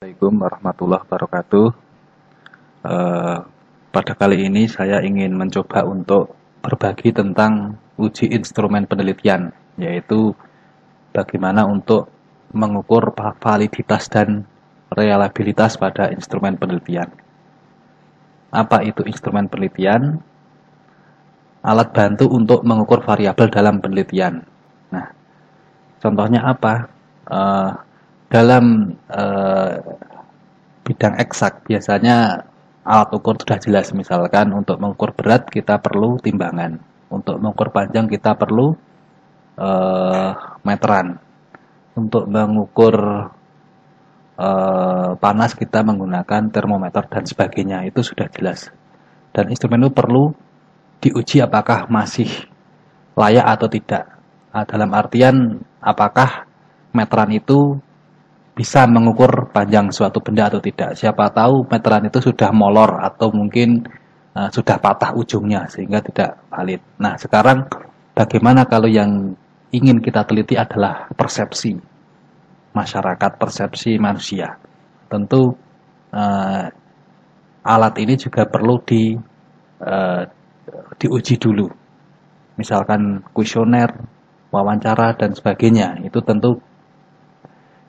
Assalamualaikum warahmatullahi wabarakatuh. Eh, Pada kali ini saya ingin mencoba untuk berbagi tentang uji instrumen penelitian, yaitu bagaimana untuk mengukur validitas dan reliabilitas pada instrumen penelitian. Apa itu instrumen penelitian? Alat bantu untuk mengukur variabel dalam penelitian. Nah, contohnya apa? Dalam bidang eksak biasanya alat ukur sudah jelas, misalkan untuk mengukur berat kita perlu timbangan, untuk mengukur panjang kita perlu meteran, untuk mengukur panas kita menggunakan termometer dan sebagainya, itu sudah jelas. Dan instrumen itu perlu diuji apakah masih layak atau tidak. Nah, dalam artian apakah meteran itu bisa mengukur panjang suatu benda atau tidak. Siapa tahu meteran itu sudah molor atau mungkin sudah patah ujungnya sehingga tidak valid. Nah, sekarang bagaimana kalau yang ingin kita teliti adalah persepsi masyarakat, persepsi manusia. Tentu alat ini juga perlu diuji dulu. Misalkan kuesioner, wawancara dan sebagainya. Itu tentu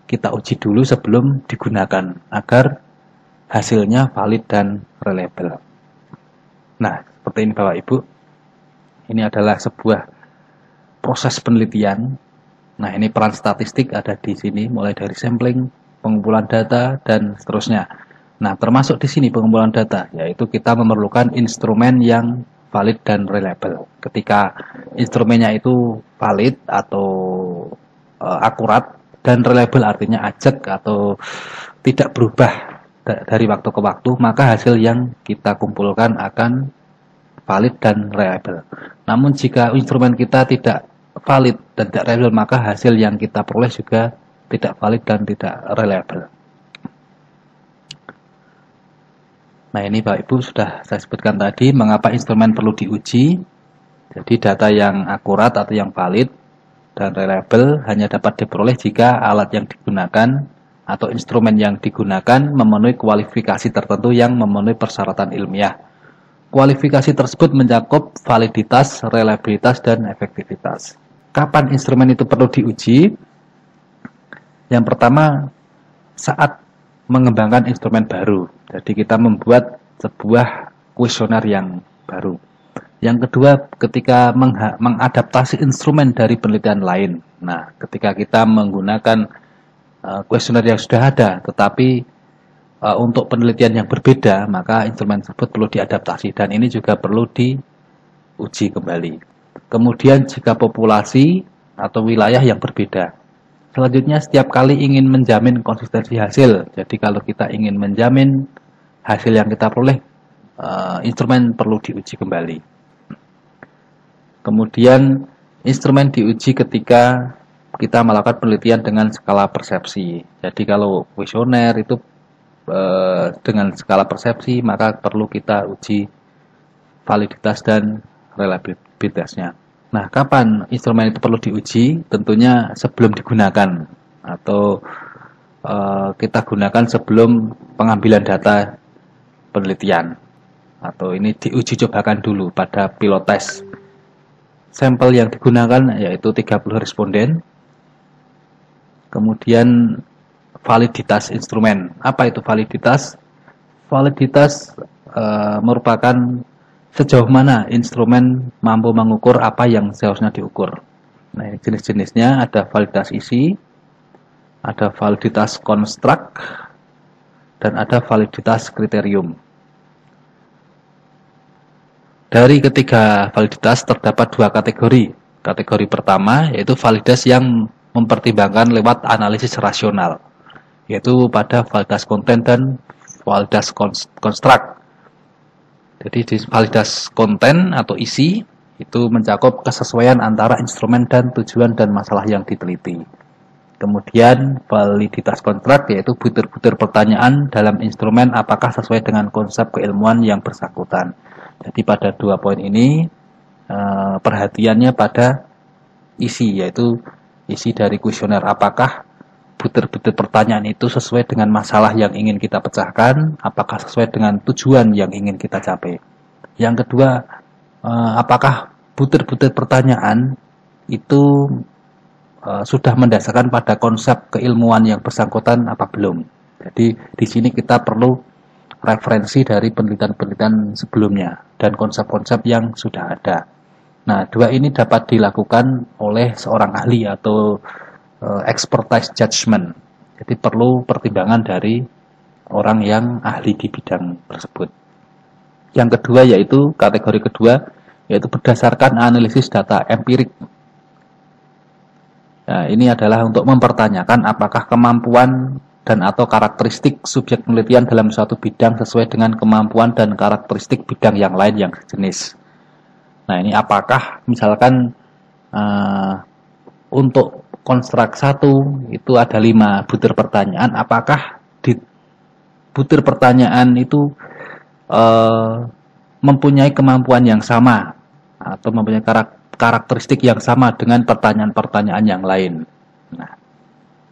kita uji dulu sebelum digunakan agar hasilnya valid dan reliable. Nah, seperti ini Bapak Ibu. Ini adalah sebuah proses penelitian. Nah, ini peran statistik ada di sini, mulai dari sampling, pengumpulan data dan seterusnya. Nah, termasuk di sini pengumpulan data, yaitu kita memerlukan instrumen yang valid dan reliable. Ketika instrumennya itu valid atau akurat dan reliable, artinya ajak atau tidak berubah dari waktu ke waktu, maka hasil yang kita kumpulkan akan valid dan reliable. Namun jika instrumen kita tidak valid dan tidak reliable, maka hasil yang kita peroleh juga tidak valid dan tidak reliable. Nah, ini Bapak Ibu sudah saya sebutkan tadi mengapa instrumen perlu diuji. Jadi data yang akurat atau yang valid dan reliable hanya dapat diperoleh jika alat yang digunakan atau instrumen yang digunakan memenuhi kualifikasi tertentu yang memenuhi persyaratan ilmiah. Kualifikasi tersebut mencakup validitas, reliabilitas, dan efektivitas. Kapan instrumen itu perlu diuji? Yang pertama, saat mengembangkan instrumen baru. Jadi kita membuat sebuah kuesioner yang baru. Yang kedua, ketika mengadaptasi instrumen dari penelitian lain. Nah, ketika kita menggunakan kuesioner yang sudah ada, tetapi untuk penelitian yang berbeda, maka instrumen tersebut perlu diadaptasi. Dan ini juga perlu diuji kembali. Kemudian jika populasi atau wilayah yang berbeda. Selanjutnya, setiap kali ingin menjamin konsistensi hasil. Jadi kalau kita ingin menjamin hasil yang kita peroleh, instrumen perlu diuji kembali. Kemudian instrumen diuji ketika kita melakukan penelitian dengan skala persepsi. Jadi kalau kuesioner itu dengan skala persepsi, maka perlu kita uji validitas dan reliabilitasnya. Nah, kapan instrumen itu perlu diuji? Tentunya sebelum digunakan atau kita gunakan sebelum pengambilan data penelitian. Atau ini diuji cobakan dulu pada pilot test. Sampel yang digunakan yaitu 30 responden. Kemudian validitas instrumen. Apa itu validitas? Validitas merupakan sejauh mana instrumen mampu mengukur apa yang seharusnya diukur. Nah, jenis-jenisnya ada validitas isi, ada validitas konstruk, dan ada validitas kriterium. Dari ketiga validitas terdapat dua kategori. Kategori pertama yaitu validitas yang mempertimbangkan lewat analisis rasional, yaitu pada validitas konten dan validitas konstruk. Jadi di validitas konten atau isi itu mencakup kesesuaian antara instrumen dan tujuan dan masalah yang diteliti. Kemudian validitas konstruk yaitu butir-butir pertanyaan dalam instrumen apakah sesuai dengan konsep keilmuan yang bersangkutan. Jadi pada dua poin ini perhatiannya pada isi, yaitu isi dari kuesioner apakah butir-butir pertanyaan itu sesuai dengan masalah yang ingin kita pecahkan, apakah sesuai dengan tujuan yang ingin kita capai. Yang kedua, apakah butir-butir pertanyaan itu sudah mendasarkan pada konsep keilmuan yang bersangkutan apa belum. Jadi di sini kita perlu referensi dari penelitian-penelitian sebelumnya dan konsep-konsep yang sudah ada. Nah, dua ini dapat dilakukan oleh seorang ahli atau expertise judgment. Jadi perlu pertimbangan dari orang yang ahli di bidang tersebut. Yang kedua yaitu kategori kedua yaitu berdasarkan analisis data empirik. Nah, ini adalah untuk mempertanyakan apakah kemampuan dan atau karakteristik subjek penelitian dalam suatu bidang sesuai dengan kemampuan dan karakteristik bidang yang lain yang sejenis. Nah, ini apakah misalkan untuk konstruk 1 itu ada 5 butir pertanyaan, apakah di butir pertanyaan itu mempunyai kemampuan yang sama atau mempunyai karakteristik yang sama dengan pertanyaan-pertanyaan yang lain. Nah,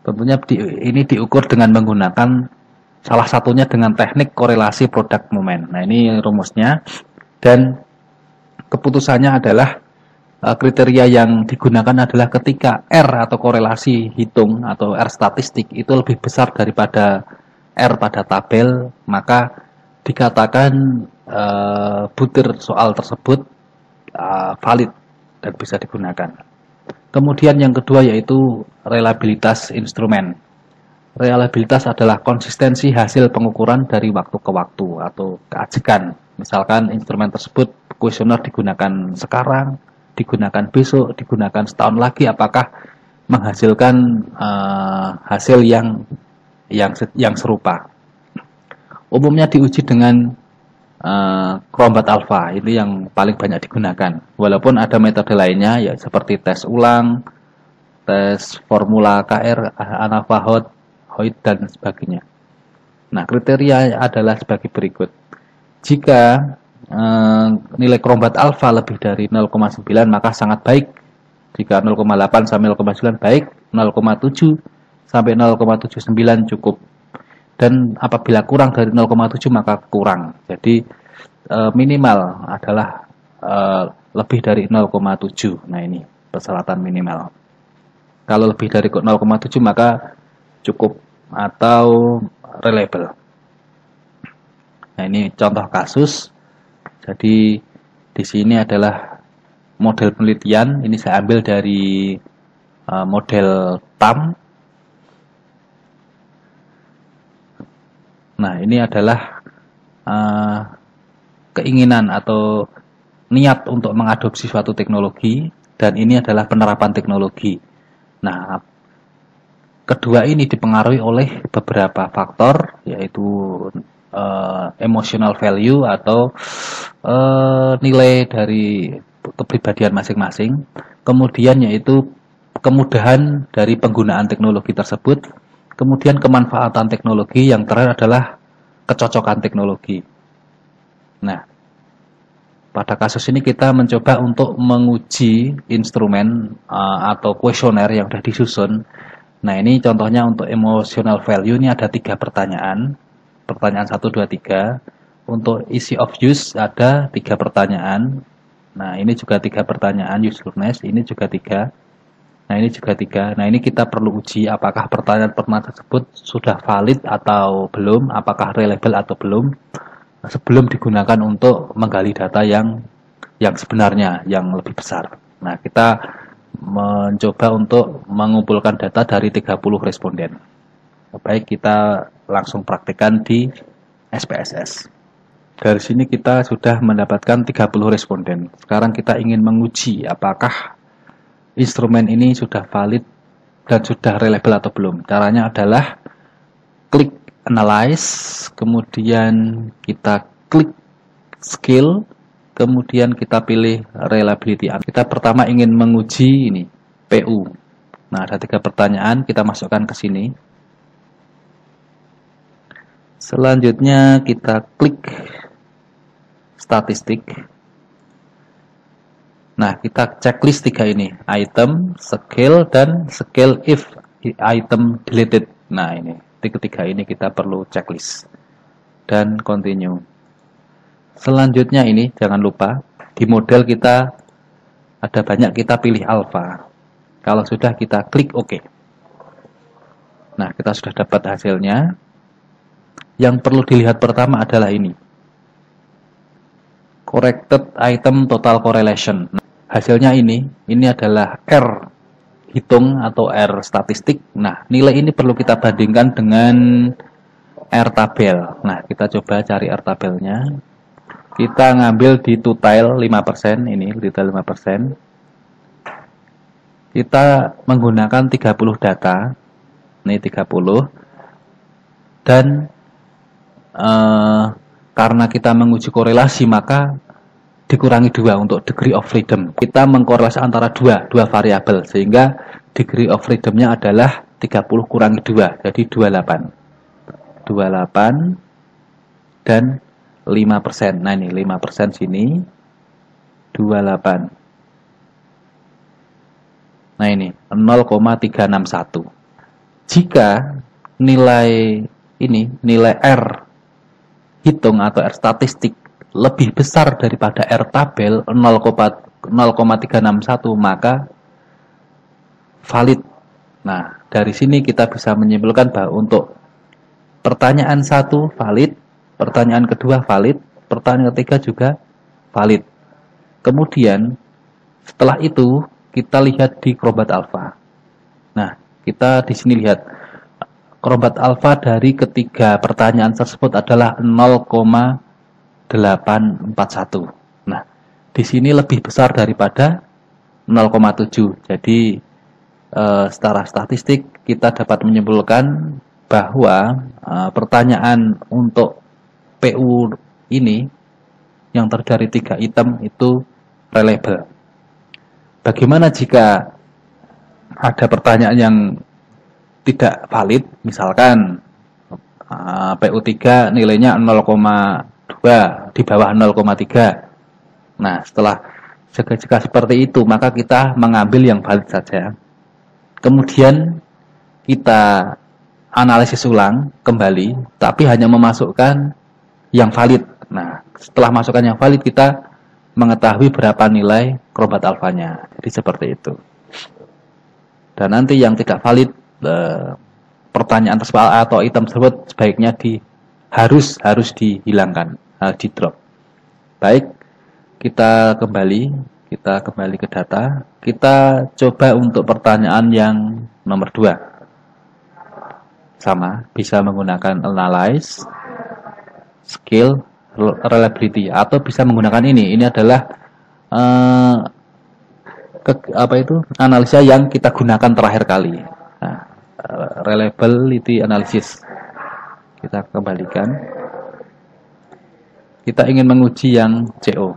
tentunya ini diukur dengan menggunakan salah satunya dengan teknik korelasi produk momen. Nah, ini rumusnya dan keputusannya adalah kriteria yang digunakan adalah ketika R atau korelasi hitung atau R statistik itu lebih besar daripada R pada tabel, maka dikatakan butir soal tersebut valid dan bisa digunakan. Kemudian yang kedua yaitu reliabilitas instrumen. Reliabilitas adalah konsistensi hasil pengukuran dari waktu ke waktu atau keajekan. Misalkan instrumen tersebut kuesioner digunakan sekarang, digunakan besok, digunakan setahun lagi, apakah menghasilkan hasil yang serupa. Umumnya diuji dengan Crombat Alpha, ini yang paling banyak digunakan. Walaupun ada metode lainnya ya seperti tes ulang, tes formula KR, ANOVA, Hoyt dan sebagainya. Nah, kriteria adalah sebagai berikut. Jika nilai Crombat Alpha lebih dari 0,9 maka sangat baik. Jika 0,8 sampai 0,9 baik, 0,7 sampai 0,79 cukup. Dan apabila kurang dari 0,7 maka kurang. Jadi minimal adalah lebih dari 0,7. Nah, ini persyaratan minimal. Kalau lebih dari 0,7 maka cukup atau reliable. Nah, ini contoh kasus. Jadi di sini adalah model penelitian. Ini saya ambil dari model TAM. Nah, ini adalah keinginan atau niat untuk mengadopsi suatu teknologi dan ini adalah penerapan teknologi. Nah, kedua ini dipengaruhi oleh beberapa faktor yaitu emotional value atau nilai dari kepribadian masing-masing, kemudian yaitu kemudahan dari penggunaan teknologi tersebut, kemudian kemanfaatan teknologi, yang terakhir adalah kecocokan teknologi. Nah, pada kasus ini kita mencoba untuk menguji instrumen atau kuesioner yang sudah disusun. Nah, ini contohnya untuk emotional value ini ada 3 pertanyaan. Pertanyaan 1, 2, 3. Untuk easy of use ada 3 pertanyaan. Nah, ini juga 3 pertanyaan usefulness, ini juga 3. Nah, ini juga 3. Nah, ini kita perlu uji apakah pertanyaan-pertanyaan tersebut sudah valid atau belum, apakah reliable atau belum, sebelum digunakan untuk menggali data yang sebenarnya, yang lebih besar. Nah, kita mencoba untuk mengumpulkan data dari 30 responden. Baik, kita langsung praktekkan di SPSS. Dari sini kita sudah mendapatkan 30 responden. Sekarang kita ingin menguji apakah instrumen ini sudah valid dan sudah reliable atau belum. Caranya adalah klik analyze, kemudian kita klik skill, kemudian kita pilih reliability. Kita pertama ingin menguji ini PU. Nah, ada 3 pertanyaan, kita masukkan ke sini. Selanjutnya kita klik statistik. Nah, kita checklist 3 ini, item, scale, dan scale if item deleted. Nah, ini ketiga ini kita perlu checklist dan continue. Selanjutnya ini jangan lupa di model kita ada banyak, kita pilih alpha. Kalau sudah kita klik OK. Nah, kita sudah dapat hasilnya. Yang perlu dilihat pertama adalah ini, corrected item total correlation. Nah, hasilnya ini adalah R hitung atau R statistik. Nah, nilai ini perlu kita bandingkan dengan R tabel. Nah, kita coba cari R tabelnya. Kita ngambil di tutile 5%, ini tutile 5%. Kita menggunakan 30 data. Ini 30. Dan karena kita menguji korelasi, maka dikurangi 2 untuk degree of freedom. Kita mengkorelasi antara dua variabel, sehingga degree of freedom-nya adalah 30 kurangi 2, jadi 28. 28 dan 5%. Nah, ini 5% sini, 28. Nah, ini 0,361. Jika nilai R hitung atau R statistik lebih besar daripada R tabel 0,361, maka valid. Nah, dari sini kita bisa menyimpulkan bahwa untuk pertanyaan 1 valid, pertanyaan kedua valid, pertanyaan ketiga juga valid. Kemudian setelah itu kita lihat di Acrobat Alpha. Nah, kita di sini lihat Acrobat Alpha dari ketiga pertanyaan tersebut adalah 0,841. Nah, di sini lebih besar daripada 0,7. Jadi secara statistik kita dapat menyimpulkan bahwa pertanyaan untuk PU ini yang terdiri 3 item itu reliable. Bagaimana jika ada pertanyaan yang tidak valid, misalkan PU3 nilainya 0,2, di bawah 0,3. Nah, setelah jika seperti itu, maka kita mengambil yang valid saja. Kemudian kita analisis ulang kembali, tapi hanya memasukkan yang valid. Nah, setelah masukkan yang valid, kita mengetahui berapa nilai Acrobat Alpha-nya. Jadi seperti itu. Dan nanti yang tidak valid, pertanyaan tersebut atau item tersebut sebaiknya harus dihilangkan, di drop. Baik, kita kembali ke data. Kita coba untuk pertanyaan yang nomor 2. Sama, bisa menggunakan analyze, skill, reliability, atau bisa menggunakan ini. Ini adalah analisa yang kita gunakan terakhir kali. Nah, reliability analysis. Kita kembalikan. Kita ingin menguji yang CO.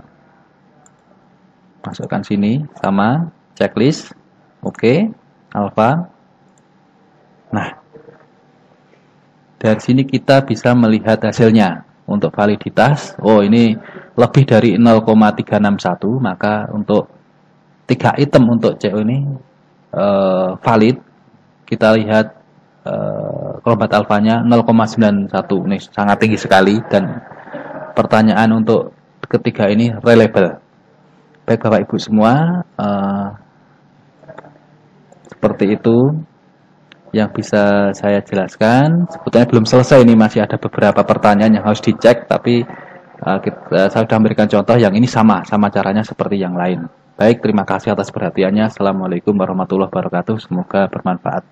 Masukkan sini sama checklist. Oke, alpha. Nah, dari sini kita bisa melihat hasilnya. Untuk validitas, oh ini lebih dari 0,361, maka untuk 3 item untuk CO ini valid. Kita lihat Acrobat Alpha-nya 0,91, ini sangat tinggi sekali, dan pertanyaan untuk ketiga ini reliable. Baik Bapak Ibu semua, seperti itu yang bisa saya jelaskan. Sebetulnya belum selesai, ini masih ada beberapa pertanyaan yang harus dicek, tapi saya sudah memberikan contoh yang ini sama caranya seperti yang lain. Baik, terima kasih atas perhatiannya. Assalamualaikum warahmatullahi wabarakatuh. Semoga bermanfaat.